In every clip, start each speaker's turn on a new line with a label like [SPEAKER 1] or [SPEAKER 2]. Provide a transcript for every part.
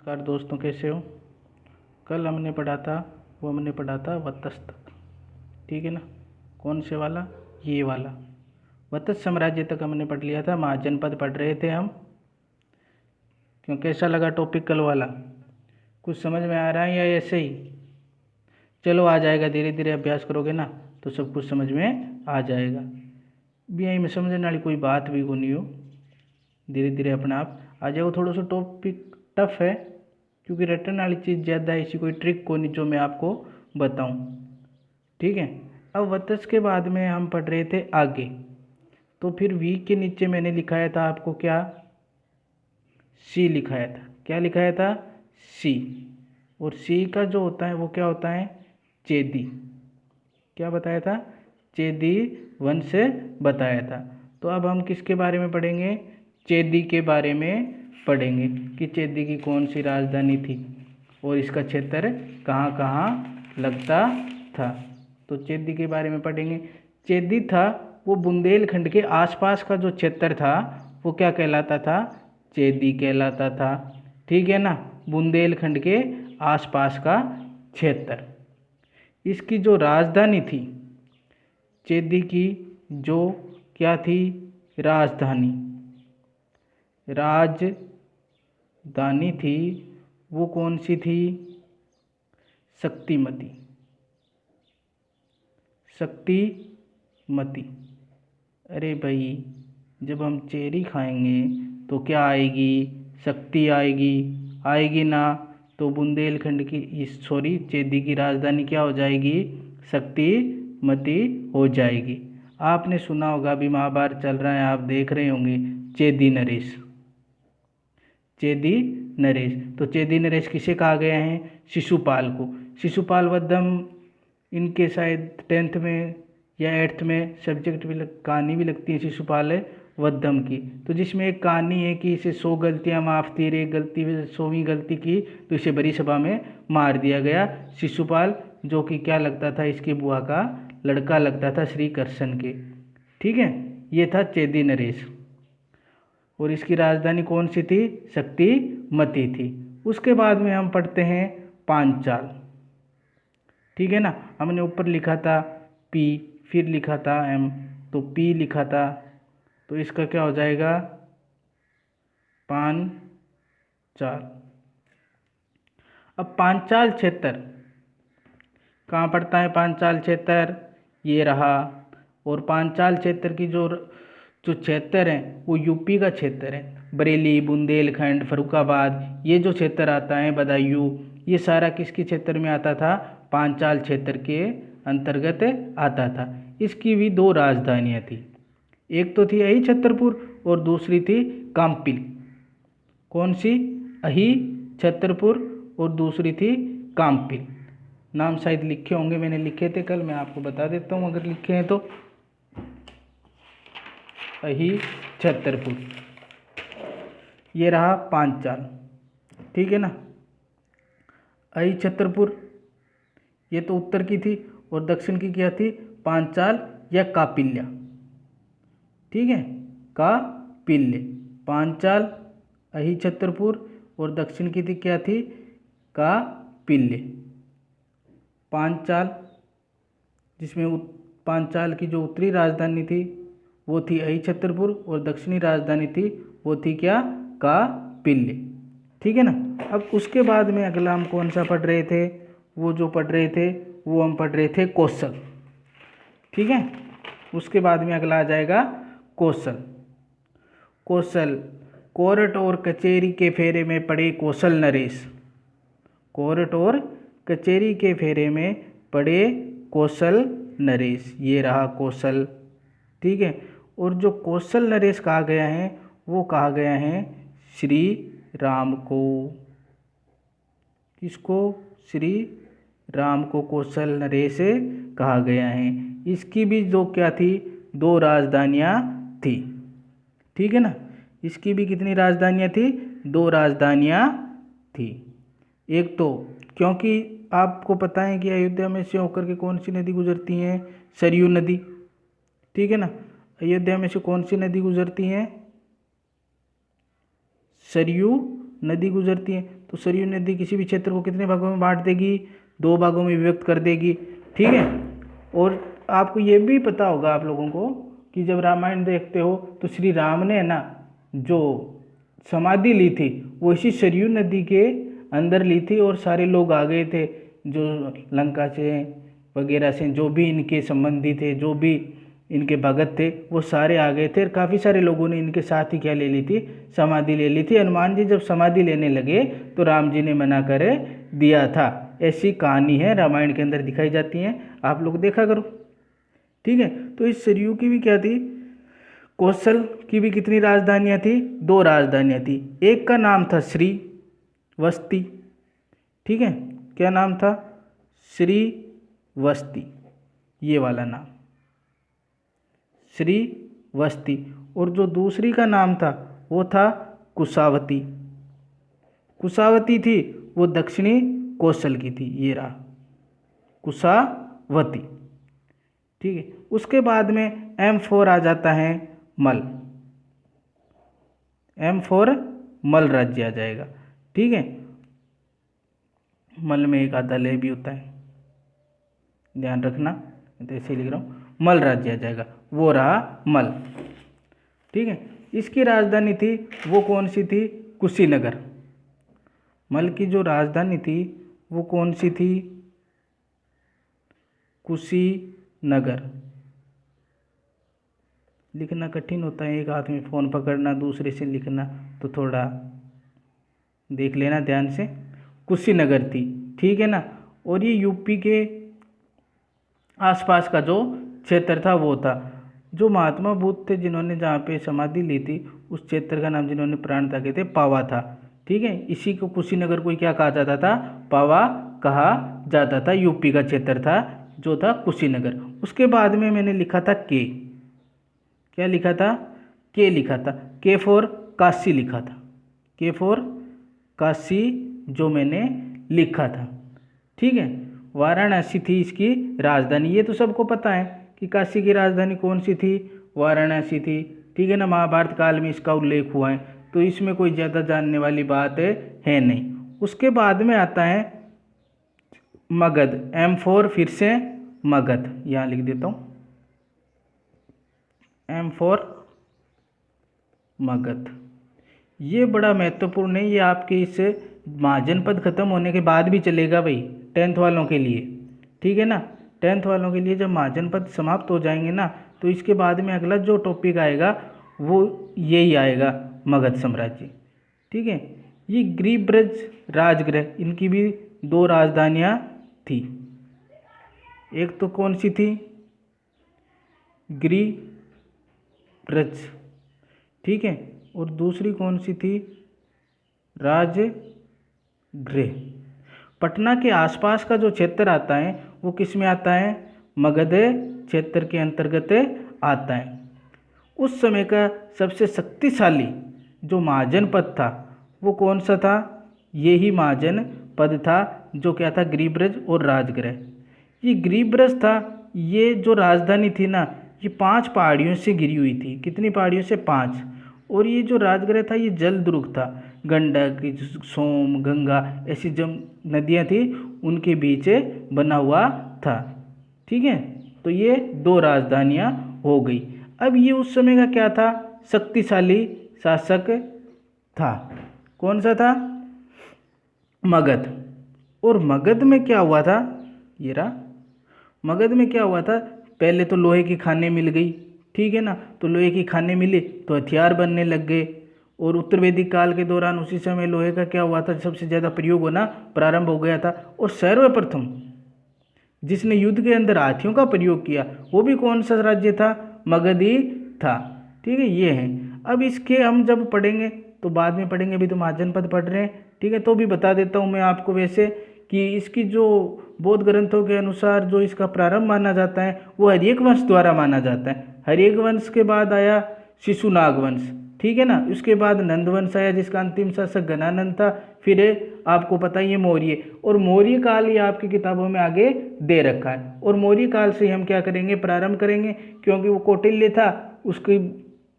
[SPEAKER 1] नमस्कार दोस्तों, कैसे हो। कल हमने पढ़ा था वत्स तक, ठीक है ना। कौन से वाला, ये वाला वत्स साम्राज्य तक हमने पढ़ लिया था। महाजनपद पढ़ रहे थे हम। क्यों, कैसा लगा टॉपिक कल वाला? कुछ समझ में आ रहा है या ऐसे ही? चलो आ जाएगा, धीरे धीरे अभ्यास करोगे ना तो सब कुछ समझ में आ जाएगा। भी यही में समझने वाली कोई बात भी को नहीं हो, धीरे धीरे अपने आप आ जाएगा। थोड़ा सा टॉपिक टफ है क्योंकि रटने वाली चीज़ ज़्यादा है, ऐसी कोई ट्रिक को नहीं जो मैं आपको बताऊं, ठीक है। अब वत्स के बाद में हम पढ़ रहे थे आगे, तो फिर वी के नीचे मैंने लिखाया था आपको क्या, सी लिखाया था। क्या लिखाया था? सी। और सी का जो होता है वो क्या होता है? चेदी। क्या बताया था? चेदी वंश से बताया था। तो अब हम किसके बारे में पढ़ेंगे? चेदी के बारे में पढ़ेंगे कि चेदी की कौन सी राजधानी थी और इसका क्षेत्र कहाँ कहाँ लगता था। तो चेदी के बारे में पढ़ेंगे। चेदी था वो बुंदेलखंड के आसपास का जो क्षेत्र था वो क्या कहलाता था? चेदी कहलाता था, ठीक है ना। बुंदेलखंड के आसपास का क्षेत्र। इसकी जो राजधानी थी चेदी की, जो क्या थी? राजधानी थी, वो कौन सी थी? शक्तिमती। अरे भाई, जब हम चेरी खाएंगे तो क्या आएगी? शक्ति आएगी ना। तो बुंदेलखंड की चेदी की राजधानी क्या हो जाएगी? शक्तिमती हो जाएगी। आपने सुना होगा, अभी महाभारत चल रहा है, आप देख रहे होंगे, चेदी नरेश। तो चेदी नरेश किसे कहा गया है? शिशुपाल को। शिशुपाल वधम इनके शायद 10th में या 8th में सब्जेक्ट भी कहानी भी लगती है शिशुपाल वधम की। तो जिसमें एक कहानी है कि इसे 100 गलतियां माफ थी, एक गलती 100वीं गलती की तो इसे बड़ी सभा में मार दिया गया। शिशुपाल जो कि क्या लगता था? इसकी बुआ का लड़का लगता था, श्री कृष्ण के, ठीक है। ये था चेदी नरेश और इसकी राजधानी कौन सी थी? शक्तिमती थी। उसके बाद में हम पढ़ते हैं पांचाल, ठीक है ना। हमने ऊपर लिखा था पी, फिर लिखा था एम, तो पी लिखा था, तो इसका क्या हो जाएगा? पांचाल। अब पांचाल क्षेत्र कहाँ पड़ता है? पांचाल क्षेत्र ये रहा। और पांचाल क्षेत्र की जो क्षेत्र है वो यूपी का क्षेत्र है। बरेली, बुंदेलखंड, फर्रुखाबाद, ये जो क्षेत्र आता है, बदायूं, ये सारा किसके क्षेत्र में आता था? पांचाल क्षेत्र के अंतर्गत आता था। इसकी भी 2 राजधानियाँ थी, एक तो थी अही छतरपुर और दूसरी थी काम्पिल। कौन सी? अही छतरपुर और दूसरी थी काम्पिल। नाम शायद लिखे होंगे, मैंने लिखे थे कल, मैं आपको बता देता हूँ अगर लिखे हैं तो। अही छतरपुर, ये रहा पांचाल, ठीक है ना। अही छतरपुर ये तो उत्तर की थी और दक्षिण की क्या थी? पांचाल या कापिल्या, ठीक है। कापिल्य, पांचाल, अही छतरपुर और दक्षिण की थी क्या थी? कापिल्य। पांचाल जिसमें पांचाल की जो उत्तरी राजधानी थी वो थी अही छतरपुर और दक्षिणी राजधानी थी वो थी क्या? कापिल्य, ठीक है ना। अब उसके बाद में अगला हम कौन सा पढ़ रहे थे? वो जो पढ़ रहे थे वो हम पढ़ रहे थे कौशल, ठीक है। उसके बाद में अगला आ जाएगा कौशल। कोर्ट और कचहरी के फेरे में पड़े कौशल नरेश। कोर्ट और कचहरी के फेरे में पड़े कौशल नरेश, ये रहा कौशल, ठीक है। और जो कौशल नरेश कहा गया है वो कहा गया है श्री राम को। किसको? श्री राम को कौशल नरेश कहा गया है। इसकी भी जो क्या थी? 2 राजधानियाँ थी, ठीक है ना। इसकी भी कितनी राजधानियाँ थी? 2 राजधानियाँ थी। एक तो क्योंकि आपको पता है कि अयोध्या में से होकर के कौन सी नदी गुजरती है? सरयू नदी, ठीक है ना। अयोध्या में से कौन सी नदी गुजरती है? सरयू नदी गुजरती है। तो सरयू नदी किसी भी क्षेत्र को कितने भागों में बांट देगी, 2 भागों में विभक्त कर देगी। ठीक है। और आपको ये भी पता होगा आप लोगों को कि जब रामायण देखते हो तो श्री राम ने ना जो समाधि ली थी वो इसी सरयू नदी के अंदर ली थी, और सारे लोग आ गए थे जो लंका से वगैरह से, जो भी इनके संबंधी थे, जो भी इनके भगत थे, वो सारे आ गए थे। और काफ़ी सारे लोगों ने इनके साथ ही क्या ले ली थी, समाधि ले ली थी। हनुमान जी जब समाधि लेने लगे तो राम जी ने मना कर दिया था। ऐसी कहानी है रामायण के अंदर दिखाई जाती है, आप लोग देखा करो। ठीक है। तो इस सरयू की भी क्या थी, कौशल की भी कितनी राजधानियाँ थी, 2 राजधानियाँ थी। एक का नाम था श्रीवस्ती। ठीक है, क्या नाम था, श्रीवस्ती, ये वाला नाम श्रीवस्ती। और जो दूसरी का नाम था वो था कुशावती। कुशावती थी वो दक्षिणी कौशल की थी, ये रहा कुशावती। ठीक है। उसके बाद में M4 आ जाता है मल। M4 मल राज्य आ जाएगा। ठीक है। मल में एक आधा लय भी होता है, ध्यान रखना, तो ऐसे लिख रहा हूँ, मल राज्य आ जाएगा, वो रहा मल। ठीक है। इसकी राजधानी थी वो कौन सी थी, कुशीनगर। मल की जो राजधानी थी वो कौन सी थी, कुशीनगर। लिखना कठिन होता है, एक हाथ में फ़ोन पकड़ना दूसरे से लिखना, तो थोड़ा देख लेना ध्यान से। कुशीनगर थी। ठीक है ना। और ये यूपी के आसपास का जो क्षेत्र था वो था। जो महात्मा बुद्ध थे जिन्होंने जहाँ पे समाधि ली थी उस क्षेत्र का नाम जिन्होंने प्राण त्यागे थे पावा था। ठीक है। इसी को कुशीनगर को क्या कहा जाता था, पावा कहा जाता था। यूपी का क्षेत्र था जो था कुशीनगर। उसके बाद में मैंने लिखा था के, क्या लिखा था, के लिखा था, के फॉर काशी लिखा था, के फॉर काशी जो मैंने लिखा था। ठीक है। वाराणसी थी इसकी राजधानी, ये तो सबको पता है कि काशी की राजधानी कौन सी थी, वाराणसी थी। ठीक है ना। महाभारत काल में इसका उल्लेख हुआ है, तो इसमें कोई ज़्यादा जानने वाली बात है नहीं। उसके बाद में आता है मगध। M4 फिर से मगध, यहाँ लिख देता हूँ M4 मगध। ये बड़ा महत्वपूर्ण है, ये आपके इस महाजनपद खत्म होने के बाद भी चलेगा भाई, 10th वालों के लिए। ठीक है ना। 10th वालों के लिए जब महाजनपद समाप्त हो जाएंगे ना, तो इसके बाद में अगला जो टॉपिक आएगा वो यही आएगा, मगध साम्राज्य। ठीक है। ये गिरिब्रज राजगृह, इनकी भी 2 राजधानियाँ थी। एक तो कौन सी थी, गिरिब्रज। ठीक है। और दूसरी कौन सी थी, राजगृह। पटना के आसपास का जो क्षेत्र आता है वो किस में आता है, मगध क्षेत्र के अंतर्गत आता है। उस समय का सबसे शक्तिशाली जो महाजनपद था वो कौन सा था, यही महाजनपद था जो क्या था, गिरिब्रज और राजगृह। ये गिरिब्रज था, ये जो राजधानी थी ना ये 5 पहाड़ियों से घिरी हुई थी। कितनी पहाड़ियों से, 5। और ये जो राजगृह था ये जल दुर्ग था, गंडक, सोम, गंगा ऐसी जो नदियाँ थी उनके बीच बना हुआ था। ठीक है। तो ये 2 राजधानियाँ हो गई। अब ये उस समय का क्या था, शक्तिशाली शासक था। कौन सा था, मगध। और मगध में क्या हुआ था, ये रहा, मगध में क्या हुआ था, पहले तो लोहे की खानें मिल गई। ठीक है ना। तो लोहे की खानें मिली तो हथियार बनने लग गए। और उत्तर वैदिक काल के दौरान उसी समय लोहे का क्या हुआ था, सबसे ज़्यादा प्रयोग होना प्रारंभ हो गया था। और सर्वप्रथम जिसने युद्ध के अंदर हाथियों का प्रयोग किया वो भी कौन सा राज्य था, मगध ही था। ठीक है। ये है। अब इसके हम जब पढ़ेंगे तो बाद में पढ़ेंगे, अभी तो महाजनपद पढ़ रहे हैं। ठीक है। तो भी बता देता हूँ मैं आपको वैसे कि इसकी जो बौद्ध ग्रंथों के अनुसार जो इसका प्रारंभ माना जाता है वो हर्यक वंश द्वारा माना जाता है। हर्यक वंश के बाद आया शिशुनाग वंश। ठीक है ना। उसके बाद नंद वंश आया जिसका अंतिम शासक घनानंद था। फिर आपको पता ही है मौर्य, और मौर्य काल ये आपकी किताबों में आगे दे रखा है। और मौर्य काल से हम क्या करेंगे, प्रारंभ करेंगे, क्योंकि वो कौटिल्य था, उसकी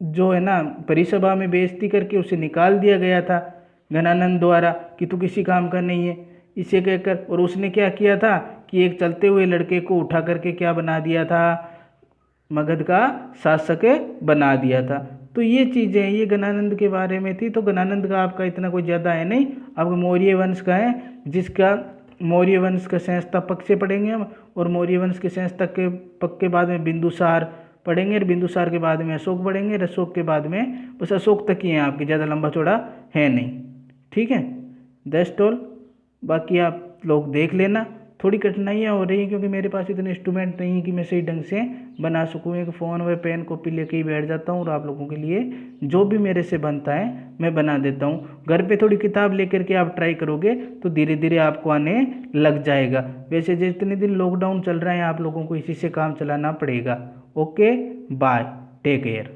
[SPEAKER 1] जो है ना परिसभा में बेइज्जती करके उसे निकाल दिया गया था। घनानंद द्वारा कि तू किसी काम का नहीं है, इसे कहकर। और उसने क्या किया था कि एक चलते हुए लड़के को उठा करके क्या बना दिया था, मगध का शासक बना दिया था। तो ये चीज़ें ये घनानंद के बारे में थी। तो घनानंद का आपका इतना कोई ज़्यादा है नहीं, आपको मौर्य वंश का है, जिसका मौर्य वंश का संस्थापक से पढ़ेंगे हम, और मौर्य वंश के संस्थापक के पक के बाद में बिंदुसार पढ़ेंगे, और बिंदुसार के बाद में अशोक पढ़ेंगे, और अशोक के बाद में बस अशोक तक ही है आपके, ज़्यादा लंबा चौड़ा है नहीं। ठीक है, दैट्स ऑल। बाकी आप लोग देख लेना। थोड़ी कठिनाइयाँ हो रही हैं क्योंकि मेरे पास इतने इंस्ट्रूमेंट नहीं है कि मैं सही ढंग से बना सकूँ। एक फ़ोन व पेन कॉपी लेके ही बैठ जाता हूँ और आप लोगों के लिए जो भी मेरे से बनता है मैं बना देता हूँ। घर पे थोड़ी किताब लेकर के आप ट्राई करोगे तो धीरे धीरे आपको आने लग जाएगा। वैसे जितने दिन लॉकडाउन चल रहा है आप लोगों को इसी से काम चलाना पड़ेगा। Okay, bye, take care.